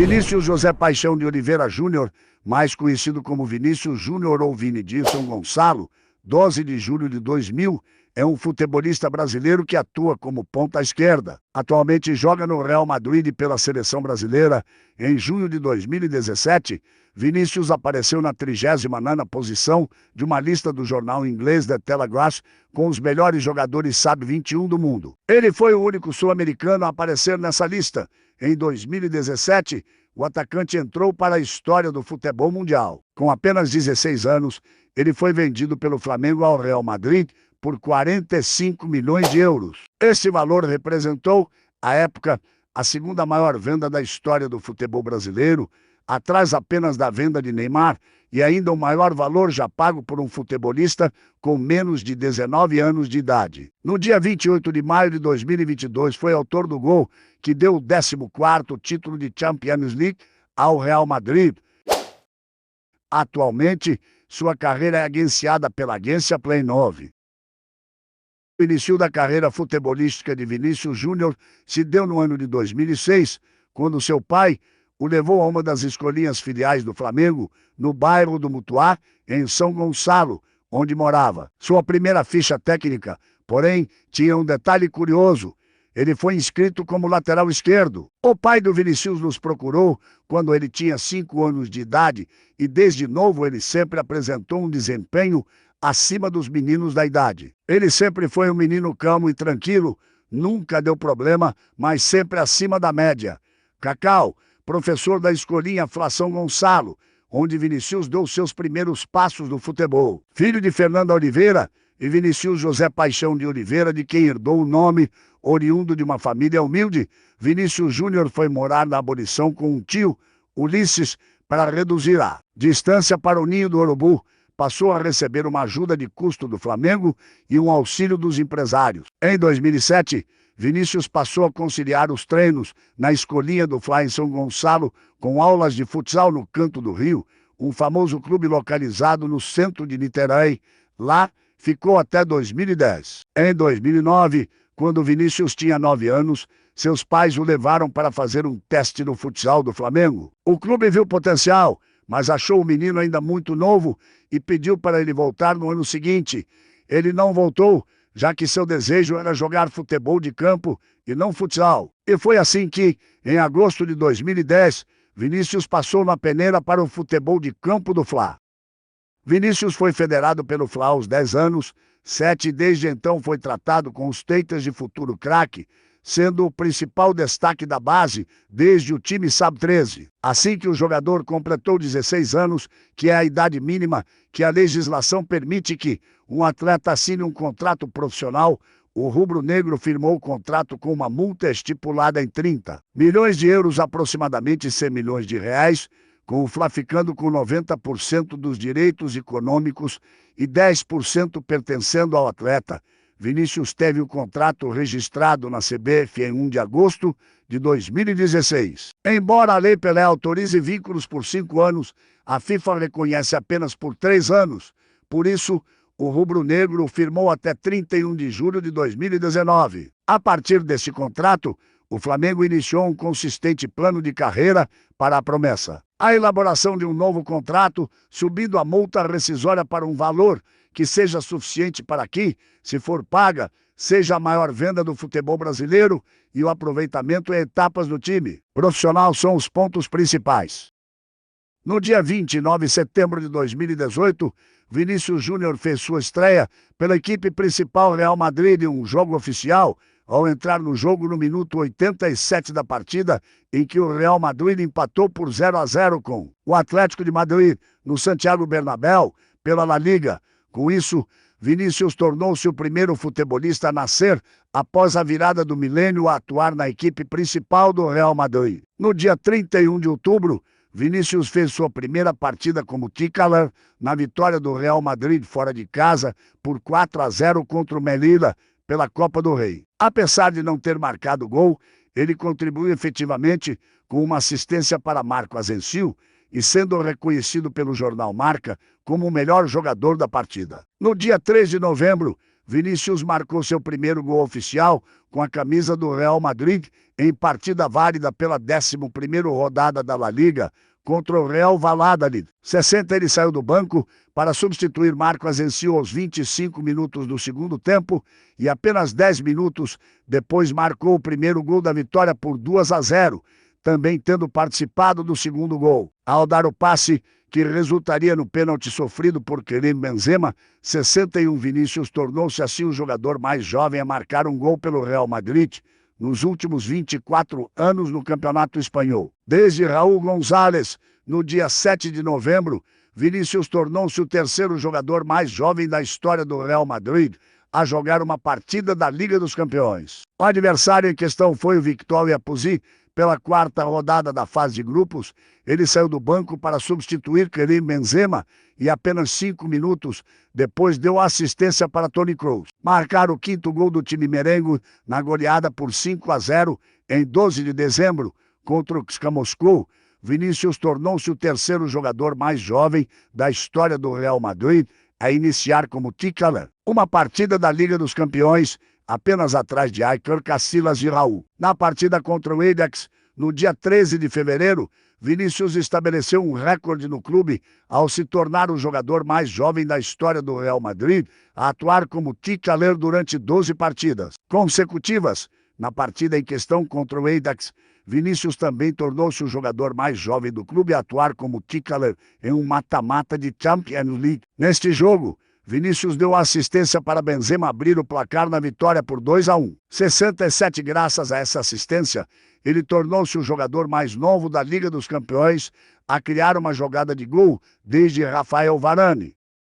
Vinícius José Paixão de Oliveira Júnior, mais conhecido como Vinícius Júnior ou Vini Dilson Gonçalo, 12 de julho de 2000, é um futebolista brasileiro que atua como ponta esquerda. Atualmente joga no Real Madrid pela seleção brasileira. Em junho de 2017, Vinícius apareceu na 39ª posição de uma lista do jornal inglês The Telegraph com os melhores jogadores sub-21 do mundo. Ele foi o único sul-americano a aparecer nessa lista. Em 2017, o atacante entrou para a história do futebol mundial. Com apenas 16 anos, ele foi vendido pelo Flamengo ao Real Madrid por 45 milhões de euros. Esse valor representou, à época, a segunda maior venda da história do futebol brasileiro, atrás apenas da venda de Neymar, e ainda o maior valor já pago por um futebolista com menos de 19 anos de idade. No dia 28 de maio de 2022, foi autor do gol que deu o 14º título de Champions League ao Real Madrid. Atualmente, sua carreira é agenciada pela agência Play 9. O início da carreira futebolística de Vinícius Júnior se deu no ano de 2006, quando seu pai o levou a uma das escolinhas filiais do Flamengo, no bairro do Mutuá, em São Gonçalo, onde morava. Sua primeira ficha técnica, porém, tinha um detalhe curioso. Ele foi inscrito como lateral esquerdo. O pai do Vinícius nos procurou quando ele tinha 5 anos de idade e desde novo ele sempre apresentou um desempenho acima dos meninos da idade. Ele sempre foi um menino calmo e tranquilo, nunca deu problema, mas sempre acima da média. Cacau, professor da escolinha São Gonçalo, onde Vinícius deu seus primeiros passos no futebol. Filho de Fernanda Oliveira e Vinícius José Paixão de Oliveira, de quem herdou o nome, oriundo de uma família humilde, Vinícius Júnior foi morar na Abolição com um tio, Ulisses, para reduzir a distância para o Ninho do Urubu. Passou a receber uma ajuda de custo do Flamengo e um auxílio dos empresários. Em 2007, Vinícius passou a conciliar os treinos na escolinha do Fla em São Gonçalo com aulas de futsal no Canto do Rio, um famoso clube localizado no centro de Niterói. Lá, ficou até 2010. Em 2009, quando Vinícius tinha 9 anos, seus pais o levaram para fazer um teste no futsal do Flamengo. O clube viu potencial, mas achou o menino ainda muito novo e pediu para ele voltar no ano seguinte. Ele não voltou, já que seu desejo era jogar futebol de campo e não futsal. E foi assim que, em agosto de 2010, Vinícius passou na peneira para o futebol de campo do Fla. Vinícius foi federado pelo Fla aos 10 anos, 7 e desde então foi tratado com os teitas de futuro craque, sendo o principal destaque da base desde o time Sub-13. Assim que o jogador completou 16 anos, que é a idade mínima que a legislação permite que um atleta assine um contrato profissional, o rubro-negro firmou o contrato com uma multa estipulada em 30 milhões de euros, aproximadamente 100 milhões de reais, com o Fla ficando com 90% dos direitos econômicos e 10% pertencendo ao atleta. Vinícius teve o contrato registrado na CBF em 1 de agosto de 2016. Embora a Lei Pelé autorize vínculos por 5 anos, a FIFA reconhece apenas por 3 anos. Por isso, o rubro-negro firmou até 31 de julho de 2019. A partir desse contrato, o Flamengo iniciou um consistente plano de carreira para a promessa. A elaboração de um novo contrato, subindo a multa rescisória para um valor que seja suficiente para que, se for paga, seja a maior venda do futebol brasileiro e o aproveitamento em etapas do time profissional são os pontos principais. No dia 29 de setembro de 2018, Vinícius Júnior fez sua estreia pela equipe principal Real Madrid em um jogo oficial, ao entrar no jogo no minuto 87 da partida, em que o Real Madrid empatou por 0-0 com o Atlético de Madrid, no Santiago Bernabéu, pela La Liga. Com isso, Vinícius tornou-se o primeiro futebolista a nascer após a virada do milênio a atuar na equipe principal do Real Madrid. No dia 31 de outubro, Vinícius fez sua primeira partida como titular na vitória do Real Madrid fora de casa por 4-0 contra o Melilla pela Copa do Rei. Apesar de não ter marcado gol, ele contribuiu efetivamente com uma assistência para Marco Asensio e sendo reconhecido pelo jornal Marca como o melhor jogador da partida. No dia 3 de novembro, Vinícius marcou seu primeiro gol oficial com a camisa do Real Madrid em partida válida pela 11ª rodada da La Liga contra o Real Valladolid. 60 ele saiu do banco para substituir Marco Asensio aos 25 minutos do segundo tempo e apenas 10 minutos depois marcou o primeiro gol da vitória por 2-0, também tendo participado do segundo gol. Ao dar o passe que resultaria no pênalti sofrido por Karim Benzema, 61 Vinícius tornou-se assim o jogador mais jovem a marcar um gol pelo Real Madrid nos últimos 24 anos no Campeonato Espanhol. Desde Raul González, no dia 7 de novembro, Vinícius tornou-se o terceiro jogador mais jovem da história do Real Madrid a jogar uma partida da Liga dos Campeões. O adversário em questão foi o Victoria Plzen. Pela quarta rodada da fase de grupos, ele saiu do banco para substituir Karim Benzema e apenas 5 minutos depois deu assistência para Toni Kroos. Marcar o quinto gol do time merengue na goleada por 5-0 em 12 de dezembro contra o CSKA Moscou, Vinícius tornou-se o terceiro jogador mais jovem da história do Real Madrid a iniciar como titular uma partida da Liga dos Campeões, apenas atrás de Iker Casillas e Raul. Na partida contra o Ajax, no dia 13 de fevereiro, Vinícius estabeleceu um recorde no clube ao se tornar o jogador mais jovem da história do Real Madrid a atuar como titular durante 12 partidas consecutivas. Na partida em questão contra o Ajax, Vinícius também tornou-se o jogador mais jovem do clube a atuar como titular em um mata-mata de Champions League. Neste jogo, Vinícius deu assistência para Benzema abrir o placar na vitória por 2-1. 67 graças a essa assistência, ele tornou-se o jogador mais novo da Liga dos Campeões a criar uma jogada de gol desde Rafael Varane.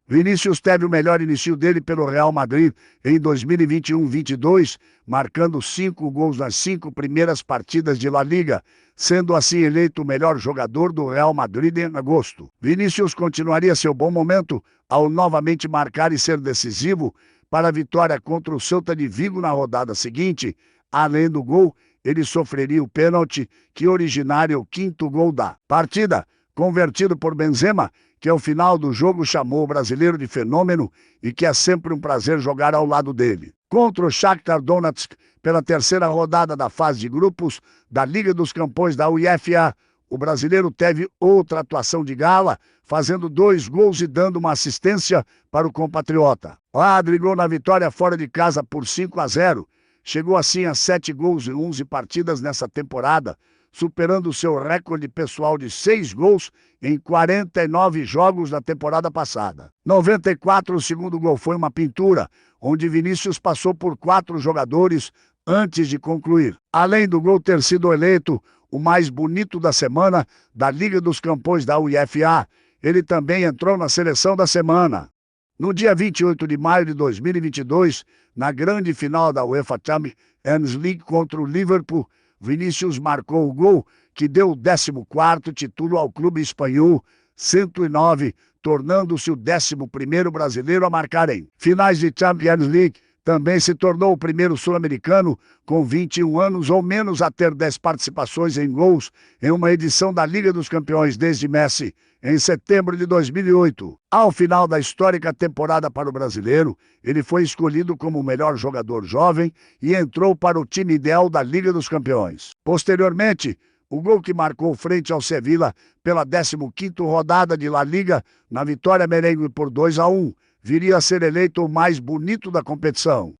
Vinícius teve o melhor início dele pelo Real Madrid em 2021-22, marcando 5 gols nas 5 primeiras partidas de La Liga, sendo assim eleito o melhor jogador do Real Madrid em agosto. Vinícius continuaria seu bom momento ao novamente marcar e ser decisivo para a vitória contra o Celta de Vigo na rodada seguinte. Além do gol, ele sofreria o pênalti que originaria o quinto gol da partida, convertido por Benzema, que ao final do jogo chamou o brasileiro de fenômeno e que é sempre um prazer jogar ao lado dele. Contra o Shakhtar Donetsk, pela terceira rodada da fase de grupos da Liga dos Campeões da UEFA, o brasileiro teve outra atuação de gala, fazendo 2 gols e dando uma assistência para o compatriota. Driblou na vitória fora de casa por 5-0, chegou assim a 7 gols em 11 partidas nessa temporada, superando o seu recorde pessoal de 6 gols em 49 jogos da temporada passada. 94, o segundo gol foi uma pintura, onde Vinícius passou por 4 jogadores antes de concluir. Além do gol ter sido eleito o mais bonito da semana da Liga dos Campeões da UEFA, ele também entrou na seleção da semana. No dia 28 de maio de 2022, na grande final da UEFA Champions League contra o Liverpool, Vinícius marcou o gol que deu o 14º título ao clube espanhol, 109, tornando-se o 11º brasileiro a marcar em finais de Champions League. Também se tornou o primeiro sul-americano com 21 anos ou menos a ter 10 participações em gols em uma edição da Liga dos Campeões desde Messi, em setembro de 2008. Ao final da histórica temporada para o brasileiro, ele foi escolhido como o melhor jogador jovem e entrou para o time ideal da Liga dos Campeões. Posteriormente, o gol que marcou frente ao Sevilla pela 15ª rodada de La Liga, na vitória merengue por 2-1, viria a ser eleito o mais bonito da competição.